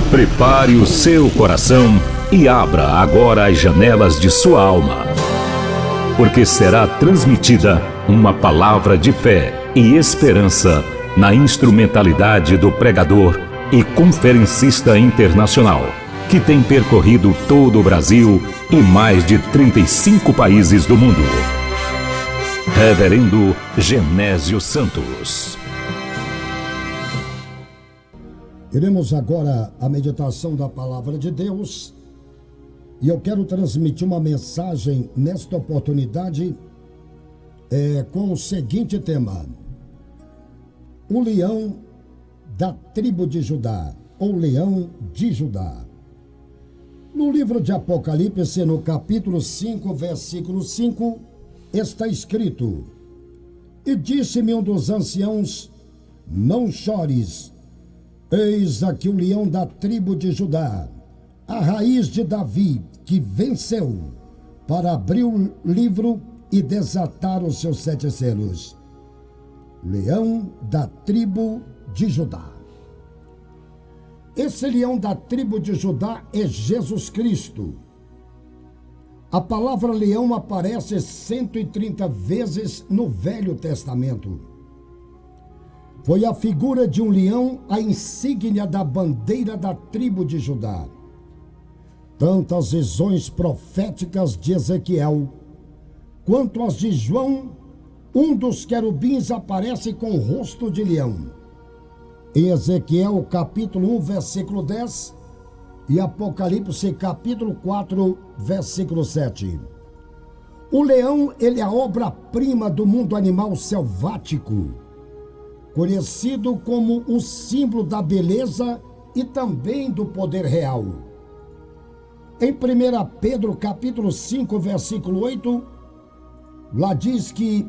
Prepare o seu coração e abra agora as janelas de sua alma, porque será transmitida uma palavra de fé e esperança na instrumentalidade do pregador e conferencista internacional, que tem percorrido todo o Brasil e mais de 35 países do mundo. Reverendo Genésio Santos. Iremos agora à meditação da Palavra de Deus, e eu quero transmitir uma mensagem nesta oportunidade com o seguinte tema: o leão da tribo de Judá, ou leão de Judá. No livro de Apocalipse, no capítulo 5, versículo 5, está escrito: e disse-me um dos anciãos: não chores, eis aqui o leão da tribo de Judá, a raiz de Davi, que venceu, para abrir o livro e desatar os seus 7 selos. Leão da tribo de Judá. Esse leão da tribo de Judá é Jesus Cristo. A palavra leão aparece 130 vezes no Velho Testamento. Foi a figura de um leão a insígnia da bandeira da tribo de Judá. Tanto as visões proféticas de Ezequiel, quanto as de João, um dos querubins aparece com o rosto de leão. Em Ezequiel capítulo 1, versículo 10 e Apocalipse capítulo 4, versículo 7. O leão, ele é a obra-prima do mundo animal selvático, conhecido como o símbolo da beleza e também do poder real. Em 1 Pedro capítulo 5, versículo 8, lá diz que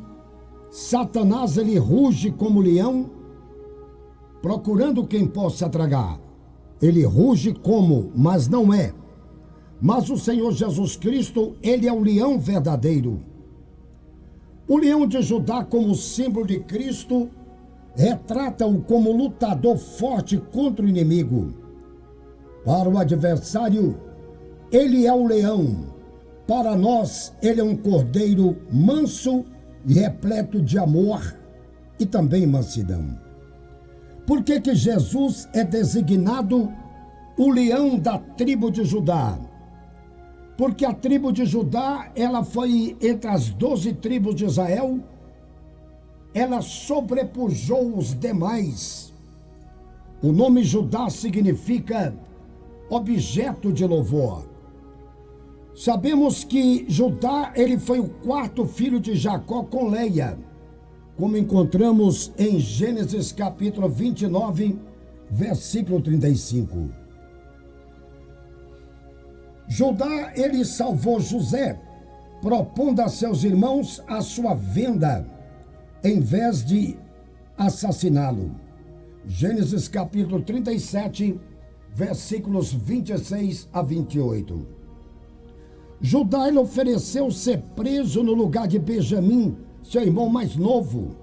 Satanás, ele ruge como leão, procurando quem possa tragar. Ele ruge como, mas não é. Mas o Senhor Jesus Cristo, ele é o leão verdadeiro. O leão de Judá, como símbolo de Cristo, retrata-o como lutador forte contra o inimigo. Para o adversário, ele é o leão. Para nós, ele é um cordeiro manso e repleto de amor e também mansidão. Por que que Jesus é designado o leão da tribo de Judá? Porque a tribo de Judá, ela foi entre as 12 tribos de Israel, ela sobrepujou os demais. O nome Judá significa objeto de louvor. Sabemos que Judá, ele foi o 4º filho de Jacó com Leia, como encontramos em Gênesis capítulo 29, versículo 35. Judá, ele salvou José, propondo a seus irmãos a sua venda, em vez de assassiná-lo. Gênesis capítulo 37, versículos 26 a 28. Judá, ele ofereceu ser preso no lugar de Benjamim, seu irmão mais novo.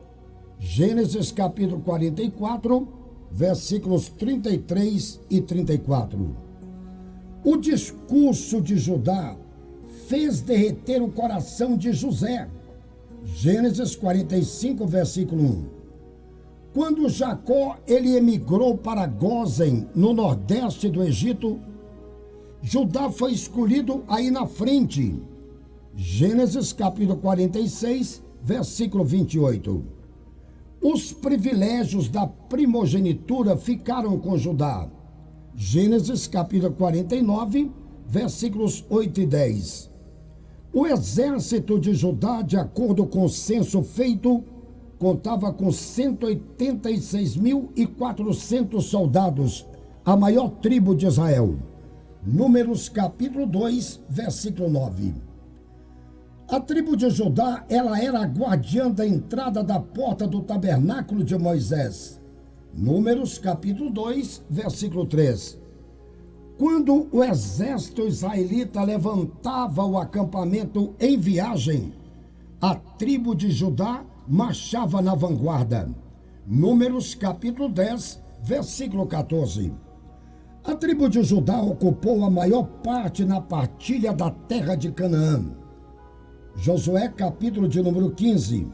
Gênesis capítulo 44, versículos 33 e 34. O discurso de Judá fez derreter o coração de José. Gênesis 45, versículo 1. Quando Jacó, ele emigrou para Gósen, no nordeste do Egito, Judá foi escolhido aí na frente. Gênesis capítulo 46, versículo 28. Os privilégios da primogenitura ficaram com Judá. Gênesis capítulo 49, versículos 8 e 10. O exército de Judá, de acordo com o censo feito, contava com 186.400 soldados, a maior tribo de Israel. Números capítulo 2, versículo 9. A tribo de Judá, ela era a guardiã da entrada da porta do tabernáculo de Moisés. Números capítulo 2, versículo 3. Quando o exército israelita levantava o acampamento em viagem, a tribo de Judá marchava na vanguarda. Números capítulo 10, versículo 14. A tribo de Judá ocupou a maior parte na partilha da terra de Canaã. Josué, capítulo de número 15.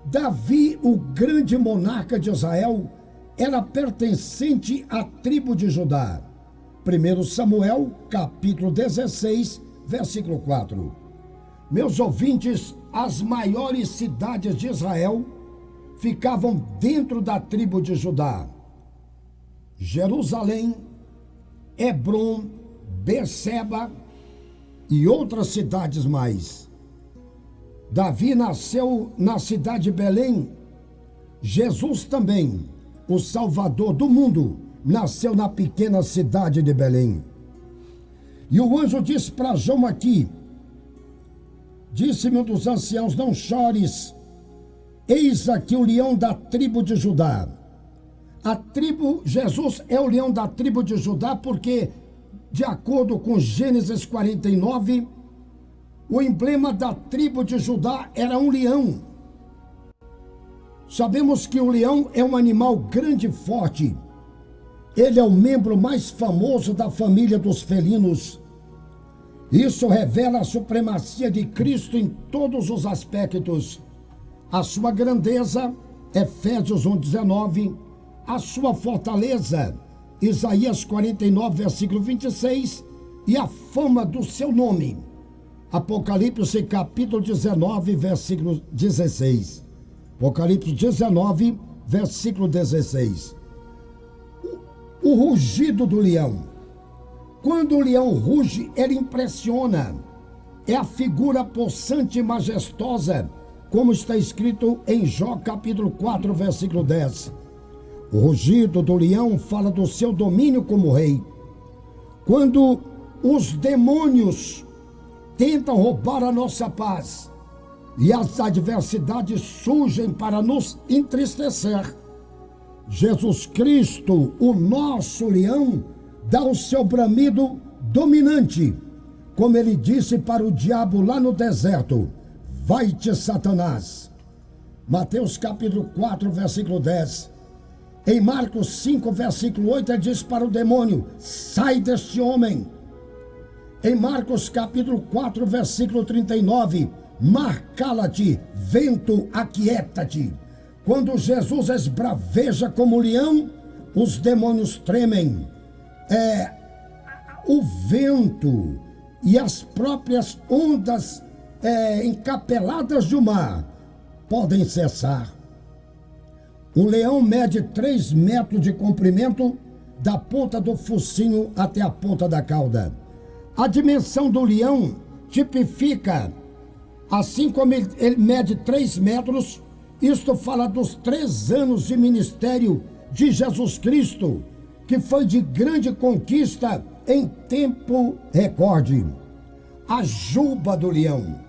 Davi, o grande monarca de Israel, era pertencente à tribo de Judá. 1 Samuel, capítulo 16, versículo 4. Meus ouvintes, as maiores cidades de Israel ficavam dentro da tribo de Judá: Jerusalém, Hebrom, Berseba e outras cidades mais. Davi nasceu na cidade de Belém. Jesus também, o Salvador do mundo, nasceu na pequena cidade de Belém. E o anjo disse para João aqui: disse-me um dos anciãos, não chores, eis aqui o leão da tribo de Judá. Jesus é o leão da tribo de Judá porque, de acordo com Gênesis 49, o emblema da tribo de Judá era um leão. Sabemos que o leão é um animal grande e forte. Ele é o membro mais famoso da família dos felinos. Isso revela a supremacia de Cristo em todos os aspectos. A sua grandeza, Efésios 1:19, a sua fortaleza, Isaías 49, versículo 26, e a fama do seu nome, Apocalipse capítulo 19, versículo 16. Apocalipse 19, versículo 16. O rugido do leão. Quando o leão ruge, ele impressiona. É a figura possante e majestosa, como está escrito em Jó capítulo 4, versículo 10. O rugido do leão fala do seu domínio como rei. Quando os demônios tentam roubar a nossa paz e as adversidades surgem para nos entristecer, Jesus Cristo, o nosso leão, dá o seu bramido dominante, como ele disse para o diabo lá no deserto: vai-te, Satanás. Mateus capítulo 4, versículo 10. Em Marcos 5, versículo 8, ele diz para o demônio: sai deste homem. Em Marcos capítulo 4, versículo 39, mar, cala-te, vento, aquieta-te. Quando Jesus esbraveja como leão, os demônios tremem. O vento e as próprias ondas encapeladas do mar podem cessar. O leão mede 3 metros de comprimento, da ponta do focinho até a ponta da cauda. A dimensão do leão tipifica, assim como ele mede 3 metros, isto fala dos 3 anos de ministério de Jesus Cristo, que foi de grande conquista em tempo recorde. A juba do leão.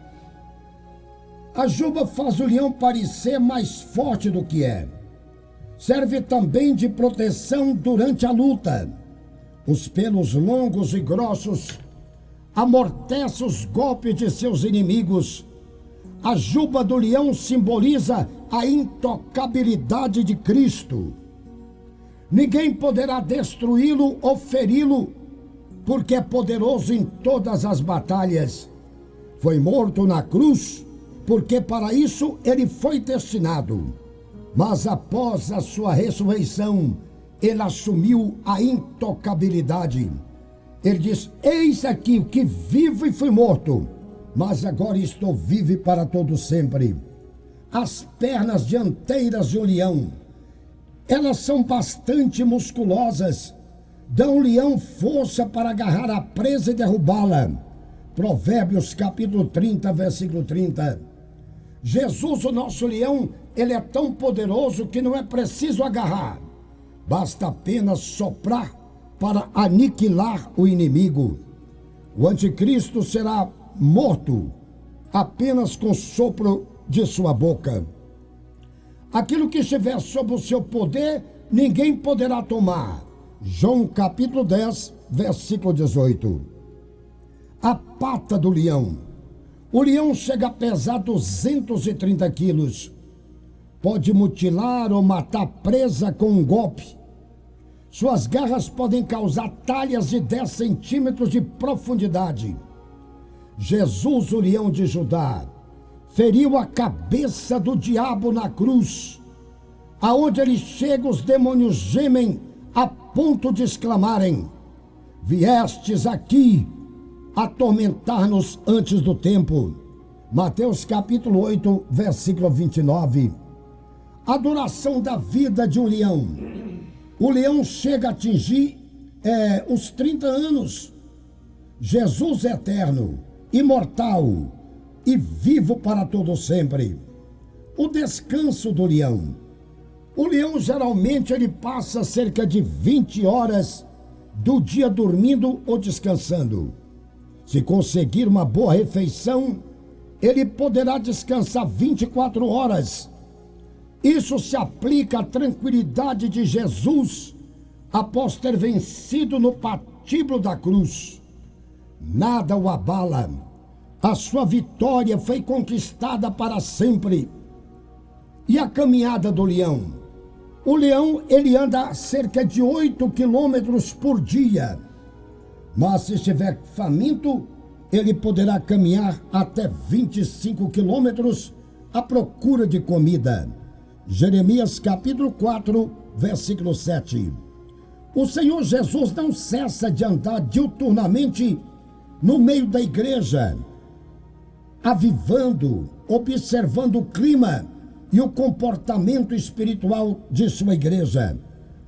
A juba faz o leão parecer mais forte do que é. Serve também de proteção durante a luta. Os pelos longos e grossos amortecem os golpes de seus inimigos. A juba do leão simboliza a intocabilidade de Cristo. Ninguém poderá destruí-lo ou feri-lo, porque é poderoso em todas as batalhas. Foi morto na cruz, porque para isso ele foi destinado. Mas após a sua ressurreição, ele assumiu a intocabilidade. Ele diz: eis aqui que vivo e fui morto, mas agora estou vivo para todo sempre. As pernas dianteiras de um leão, elas são bastante musculosas, dão ao leão força para agarrar a presa e derrubá-la. Provérbios capítulo 30, versículo 30. Jesus, o nosso leão, ele é tão poderoso que não é preciso agarrar. Basta apenas soprar para aniquilar o inimigo. O anticristo será morto apenas com o sopro de sua boca. Aquilo que estiver sob o seu poder, ninguém poderá tomar. João capítulo 10, versículo 18. A pata do leão. O leão chega a pesar 230 quilos. Pode mutilar ou matar presa com um golpe. Suas garras podem causar talhas de 10 centímetros de profundidade. Jesus, o leão de Judá, feriu a cabeça do diabo na cruz. Aonde ele chega, os demônios gemem a ponto de exclamarem: viestes aqui atormentar-nos antes do tempo. Mateus capítulo 8, versículo 29. Adoração da vida de um leão. O leão chega a atingir os 30 anos. Jesus eterno, imortal e vivo para todo sempre. O descanso do leão. O leão geralmente ele passa cerca de 20 horas do dia dormindo ou descansando. Se conseguir uma boa refeição, ele poderá descansar 24 horas. Isso se aplica à tranquilidade de Jesus após ter vencido no patíbulo da cruz. Nada o abala. A sua vitória foi conquistada para sempre. E a caminhada do leão? O leão, ele anda cerca de 8 quilômetros por dia. Mas se estiver faminto, ele poderá caminhar até 25 quilômetros à procura de comida. Jeremias capítulo 4, versículo 7. O Senhor Jesus não cessa de andar diuturnamente no meio da igreja, avivando, observando o clima e o comportamento espiritual de sua igreja.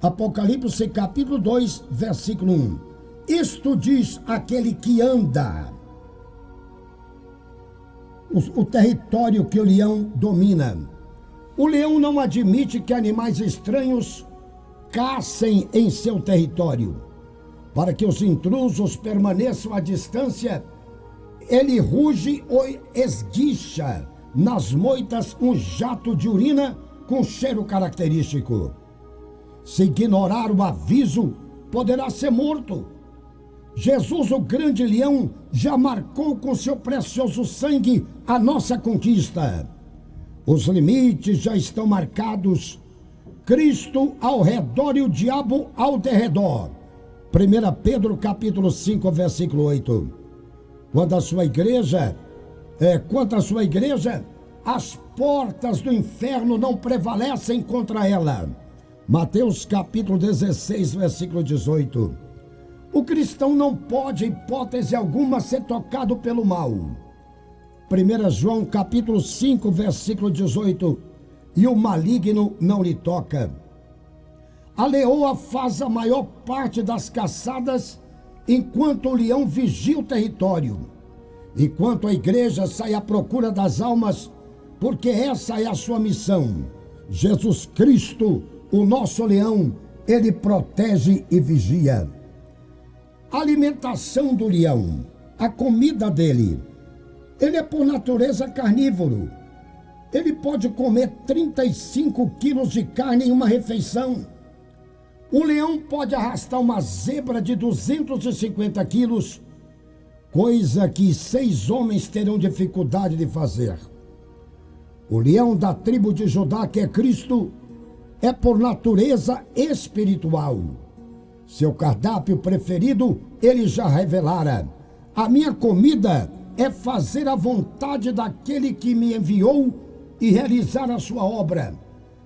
Apocalipse capítulo 2, versículo 1. Isto diz aquele que anda. O território que o leão domina. O leão não admite que animais estranhos caçem em seu território. Para que os intrusos permaneçam à distância, ele ruge ou esguicha nas moitas um jato de urina com cheiro característico. Se ignorar o aviso, poderá ser morto. Jesus, o grande leão, já marcou com seu precioso sangue a nossa conquista. Os limites já estão marcados. Cristo ao redor e o diabo ao derredor. 1 Pedro capítulo 5, versículo 8. Quanto à sua igreja, as portas do inferno não prevalecem contra ela. Mateus capítulo 16, versículo 18. O cristão não pode, em hipótese alguma, ser tocado pelo mal. 1 João capítulo 5, versículo 18. E o maligno não lhe toca. A leoa faz a maior parte das caçadas, enquanto o leão vigia o território. Enquanto a igreja sai à procura das almas, porque essa é a sua missão. Jesus Cristo, o nosso leão, ele protege e vigia. A alimentação do leão, a comida dele. Ele é por natureza carnívoro. Ele pode comer 35 quilos de carne em uma refeição. O leão pode arrastar uma zebra de 250 quilos, coisa que 6 homens terão dificuldade de fazer. O leão da tribo de Judá, que é Cristo, é por natureza espiritual. Seu cardápio preferido, ele já revelara. A minha comida é fazer a vontade daquele que me enviou e realizar a sua obra.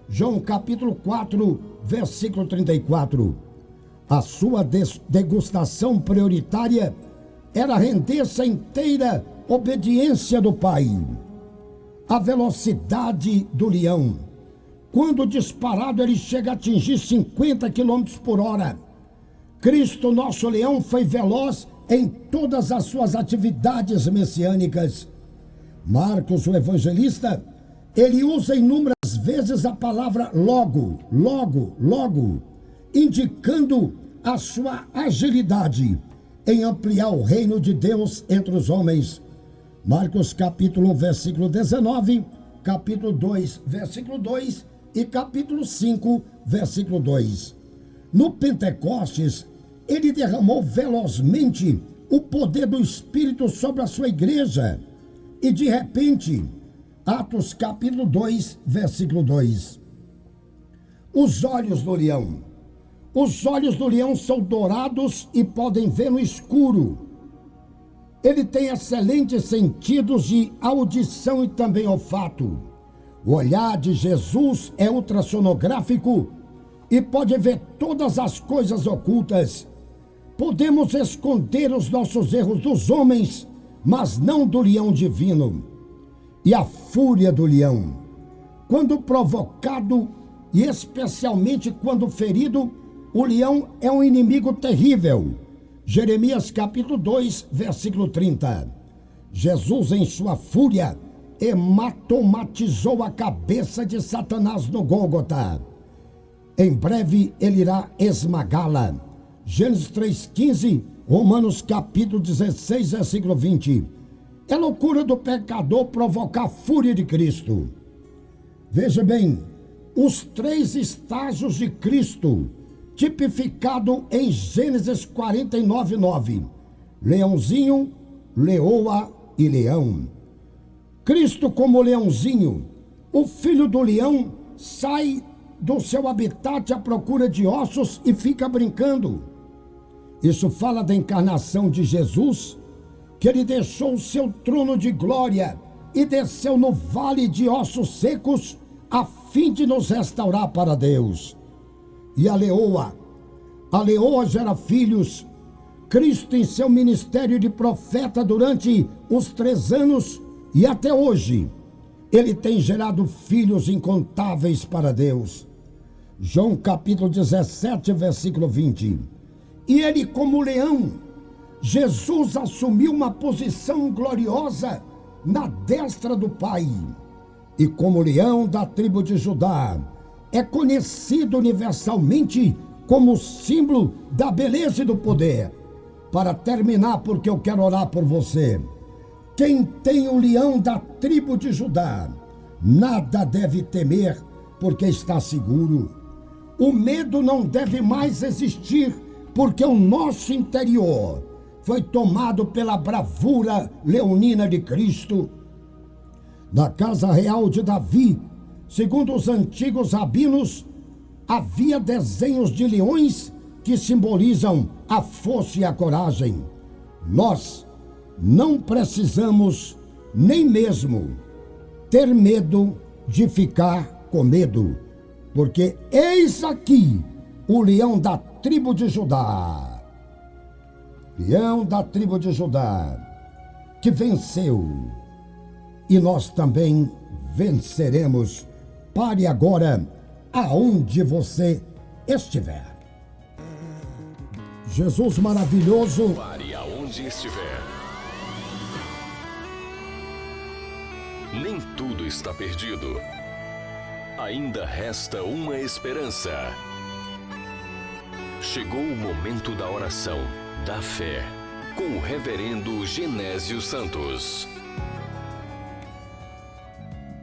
João capítulo 4, versículo 34. A sua degustação prioritária era render-se à inteira obediência do Pai. A velocidade do leão. Quando disparado, ele chega a atingir 50 km por hora. Cristo, nosso leão, foi veloz em todas as suas atividades messiânicas. Marcos, o evangelista, ele usa inúmeras vezes a palavra logo, indicando a sua agilidade em ampliar o reino de Deus entre os homens. Marcos capítulo 1, versículo 19, capítulo 2, versículo 2 e capítulo 5, versículo 2. No Pentecostes, ele derramou velozmente o poder do Espírito sobre a sua igreja. E de repente, Atos capítulo 2, versículo 2. Os olhos do leão. Os olhos do leão são dourados e podem ver no escuro. Ele tem excelentes sentidos de audição e também olfato. O olhar de Jesus é ultrassonográfico e pode ver todas as coisas ocultas. Podemos esconder os nossos erros dos homens, mas não do leão divino. E a fúria do leão, quando provocado e especialmente quando ferido, o leão é um inimigo terrível. Jeremias capítulo 2, versículo 30. Jesus, em sua fúria, hematomatizou a cabeça de Satanás no Gólgota. Em breve ele irá esmagá-la. Gênesis 3,15, Romanos capítulo 16, versículo 20. É loucura do pecador provocar a fúria de Cristo. Veja bem, os 3 estágios de Cristo, tipificado em Gênesis 49:9. Leãozinho, leoa e leão. Cristo como leãozinho, o filho do leão sai do seu habitat à procura de ossos e fica brincando. Isso fala da encarnação de Jesus, que ele deixou o seu trono de glória e desceu no vale de ossos secos a fim de nos restaurar para Deus. E a leoa gera filhos. Cristo, em seu ministério de profeta durante os 3 anos e até hoje, ele tem gerado filhos incontáveis para Deus. João capítulo 17, versículo 20. E ele, como leão, Jesus assumiu uma posição gloriosa na destra do Pai. E como leão da tribo de Judá, é conhecido universalmente como símbolo da beleza e do poder. Para terminar, porque eu quero orar por você. Quem tem o leão da tribo de Judá, nada deve temer, porque está seguro. O medo não deve mais existir, porque o nosso interior foi tomado pela bravura leonina de Cristo. Na casa real de Davi, segundo os antigos rabinos, havia desenhos de leões que simbolizam a força e a coragem. Nós não precisamos nem mesmo ter medo de ficar com medo, porque eis aqui o leão da tribo de Judá. Leão da tribo de Judá, que venceu, e nós também venceremos. Pare agora aonde você estiver. Jesus maravilhoso. Pare aonde estiver. Nem tudo está perdido. Ainda resta uma esperança. Chegou o momento da oração, da fé, com o reverendo Genésio Santos.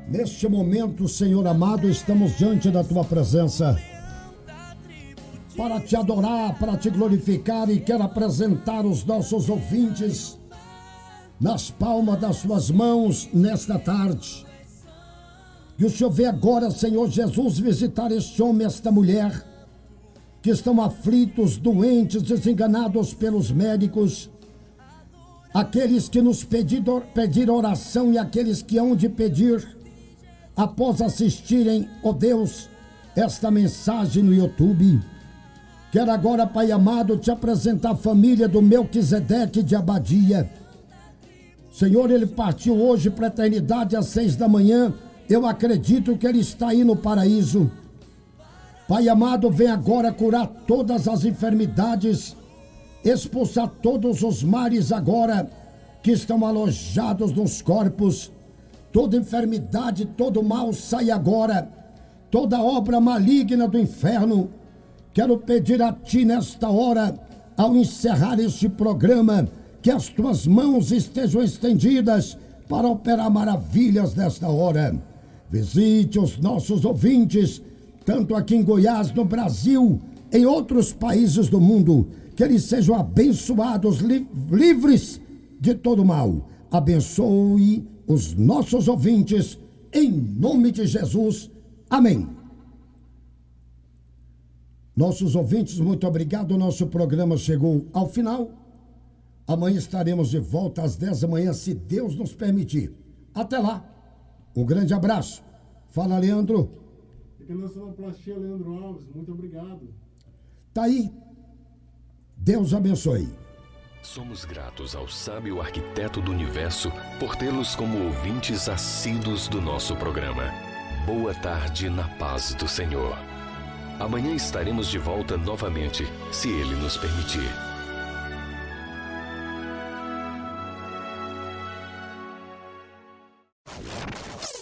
Neste momento, Senhor amado, estamos diante da Tua presença para Te adorar, para Te glorificar, e quero apresentar os nossos ouvintes nas palmas das Suas mãos nesta tarde. Que o Senhor vê agora, Senhor Jesus, visitar este homem, esta mulher, que estão aflitos, doentes, desenganados pelos médicos, aqueles que nos pediram oração e aqueles que hão de pedir após assistirem, ó Deus, esta mensagem no YouTube. Quero agora, Pai amado, Te apresentar a família do Melquisedeque de Abadia. Senhor, ele partiu hoje para a eternidade às 6 da manhã. Eu acredito que ele está aí no paraíso. Pai amado, vem agora curar todas as enfermidades, expulsar todos os males agora que estão alojados nos corpos. Toda enfermidade, todo mal sai agora, toda obra maligna do inferno. Quero pedir a Ti nesta hora, ao encerrar este programa, que as Tuas mãos estejam estendidas para operar maravilhas nesta hora. Visite os nossos ouvintes, tanto aqui em Goiás, no Brasil, em outros países do mundo, que eles sejam abençoados, livres de todo mal. Abençoe os nossos ouvintes, em nome de Jesus. Amém. Nossos ouvintes, muito obrigado. Nosso programa chegou ao final. Amanhã estaremos de volta às 10 da manhã, se Deus nos permitir. Até lá. Um grande abraço. Fala, Leandro. Fica na sonoplastia, Leandro Alves. Muito obrigado. Tá aí. Deus abençoe. Somos gratos ao sábio arquiteto do universo por tê-los como ouvintes assíduos do nosso programa. Boa tarde na paz do Senhor. Amanhã estaremos de volta novamente, se Ele nos permitir.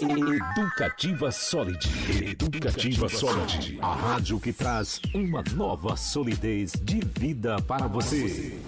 Educativa Solid. Educativa Solid. A rádio que traz uma nova solidez de vida para você.